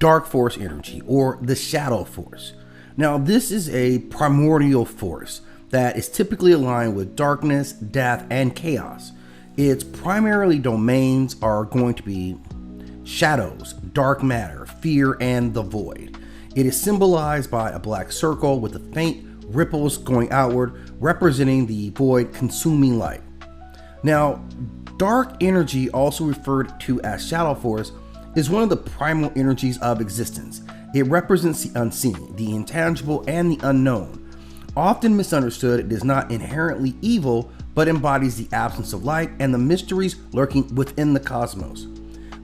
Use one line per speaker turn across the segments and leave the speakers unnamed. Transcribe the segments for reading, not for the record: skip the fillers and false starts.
dark force energy, or the shadow force. Now, this is a primordial force that is typically aligned with darkness, death, and chaos. Its primarily domains are going to be shadows, dark matter, fear, and the void. It is symbolized by a black circle with the faint ripples going outward, representing the void consuming light. Now, dark energy, also referred to as shadow force, is one of the primal energies of existence. It represents the unseen, the intangible, and the unknown. Often misunderstood, it is not inherently evil, but embodies the absence of light and the mysteries lurking within the cosmos.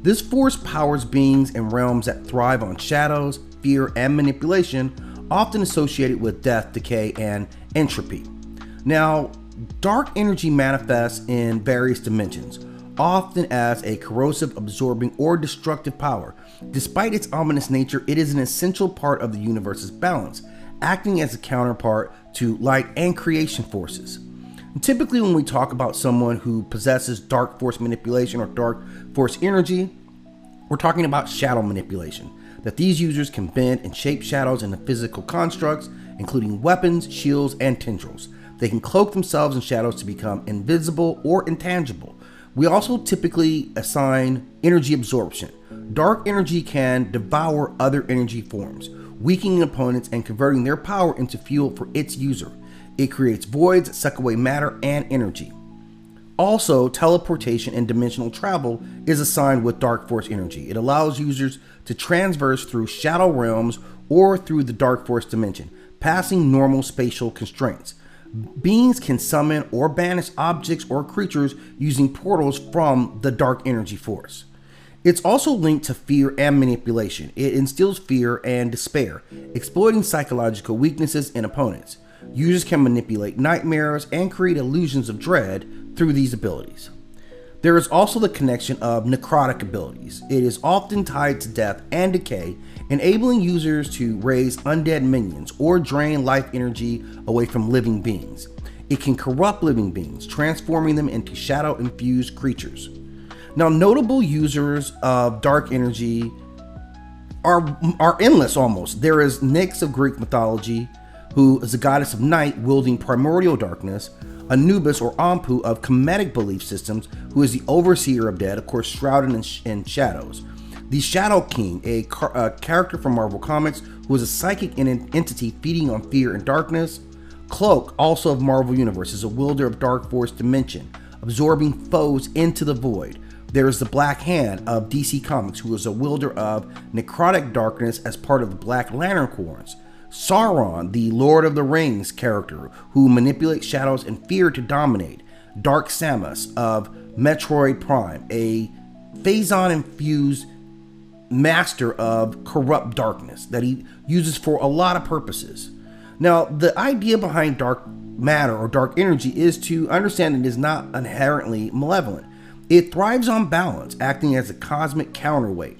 This force powers beings and realms that thrive on shadows, fear, and manipulation, often associated with death, decay, and entropy. Now, dark energy manifests in various dimensions, often as a corrosive, absorbing, or destructive power. Despite its ominous nature, it is an essential part of the universe's balance, acting as a counterpart to light and creation forces. And typically, when we talk about someone who possesses dark force manipulation or dark force energy, we're talking about shadow manipulation, that these users can bend and shape shadows into physical constructs, including weapons, shields, and tendrils. They can cloak themselves in shadows to become invisible or intangible. We also typically assign energy absorption. Dark energy can devour other energy forms, weakening opponents and converting their power into fuel for its user. It creates voids that suck away matter and energy. Also, teleportation and dimensional travel is assigned with dark force energy. It allows users to transverse through shadow realms or through the dark force dimension, passing normal spatial constraints. Beings can summon or banish objects or creatures using portals from the dark energy force. It's also linked to fear and manipulation. It instills fear and despair, exploiting psychological weaknesses in opponents. Users can manipulate nightmares and create illusions of dread through these abilities. There is also the connection of necrotic abilities. It is often tied to death and decay, enabling users to raise undead minions or drain life energy away from living beings. It can corrupt living beings, transforming them into shadow-infused creatures. Now, notable users of dark energy are endless almost. There is Nyx of Greek mythology, who is a goddess of night wielding primordial darkness. Anubis or Ampu of Kemetic belief systems, who is the overseer of dead, of course shrouded in shadows. The Shadow King, a character from Marvel Comics, who is a psychic entity feeding on fear and darkness. Cloak, also of Marvel Universe, is a wielder of dark force dimension, absorbing foes into the void. There is the Black Hand of DC Comics, who is a wielder of necrotic darkness as part of the Black Lantern Corps. Sauron, the Lord of the Rings character, who manipulates shadows and fear to dominate. Dark Samus of Metroid Prime, a Phazon-infused master of corrupt darkness that he uses for a lot of purposes. Now, the idea behind dark matter or dark energy is to understand it is not inherently malevolent. It thrives on balance, acting as a cosmic counterweight.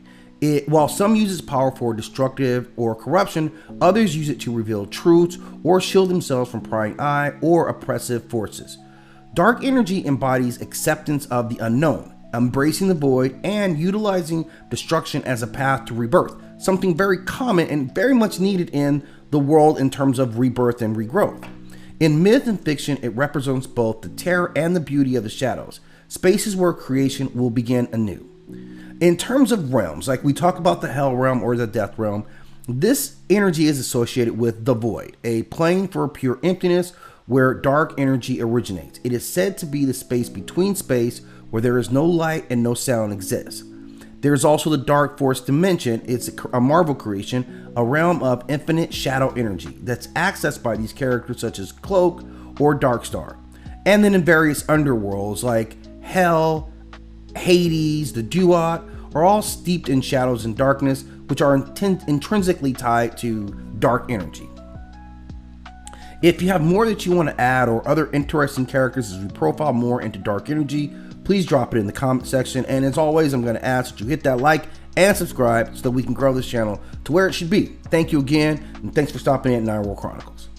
While some use its power for destructive or corruption, others use it to reveal truths or shield themselves from prying eye or oppressive forces. Dark energy embodies acceptance of the unknown, embracing the void, and utilizing destruction as a path to rebirth, something very common and very much needed in the world in terms of rebirth and regrowth. In myth and fiction, it represents both the terror and the beauty of the shadows, spaces where creation will begin anew. In terms of realms, like we talk about the hell realm or the death realm, this energy is associated with the void, a plane for pure emptiness where dark energy originates. It is said to be the space between space where there is no light and no sound exists. There is also the dark force dimension. It's a Marvel creation, a realm of infinite shadow energy that's accessed by these characters such as Cloak or Darkstar. And then in various underworlds like Hell, Hades, the Duat are all steeped in shadows and darkness, which are intrinsically tied to dark energy. If you have more that you want to add or other interesting characters as we profile more into dark energy, please drop it in the comment section. And as always, I'm going to ask that you hit that like and subscribe so that we can grow this channel to where it should be. Thank you again, and thanks for stopping at Nine World Chronicles.